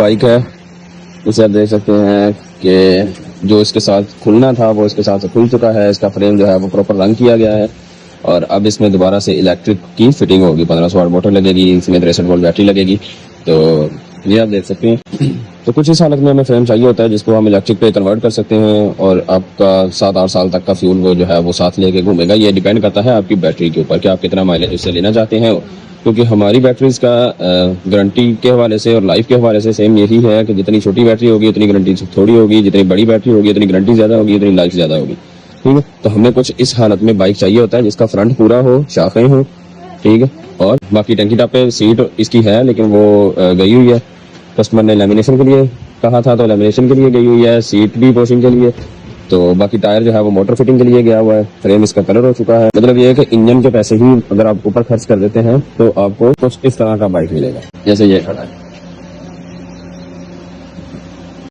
Bike है, इसे आप देख सकते हैं कि जो इसके साथ खुलना था वो इसके साथ से खुल चुका है। इसका फ्रेम जो है वो प्रॉपर रंग किया गया है और अब इसमें दोबारा से इलेक्ट्रिक की फिटिंग होगी। 1500 वाट मोटर लगेगी, इसमें 63 वोल्ट बैटरी लगेगी। तो ये आप देख सकते हैं। तो कुछ इस हालत में हमें फ्रेम चाहिए होता है जिसको हम इलेक्ट्रिक पे कन्वर्ट कर सकते हैं और आपका 7-8 साल तक का फ्यूल वो जो है वो साथ लेके घूमेगा। ये डिपेंड करता है आपकी बैटरी के ऊपर कि आप कितना माइलेज उससे लेना चाहते हैं, क्योंकि हमारी बैटरीज का गारंटी के हवाले से और लाइफ के हवाले से सेम यही है कि जितनी छोटी बैटरी होगी उतनी गारंटी थोड़ी होगी, जितनी बड़ी बैटरी होगी उतनी गारंटी ज्यादा होगी, उतनी लाइफ ज्यादा होगी। ठीक है, तो हमें कुछ इस हालत में बाइक चाहिए होता है जिसका फ्रंट पूरा हो, शाखें हो, ठीक है, और बाकी टंकी टॉप पे सीट इसकी है लेकिन वो गई हुई है। कस्टमर ने लेमिनेशन के लिए कहा था तो लेमिनेशन के लिए गई हुई है, सीट भी वॉशिंग के लिए। तो बाकी टायर जो है वो मोटर फिटिंग के लिए गया हुआ है। फ्रेम इसका कलर हो चुका है। मतलब ये है कि इंजन के पैसे ही अगर आप ऊपर खर्च कर देते हैं तो आपको कुछ इस तरह का बाइक मिलेगा जैसे ये खड़ा है।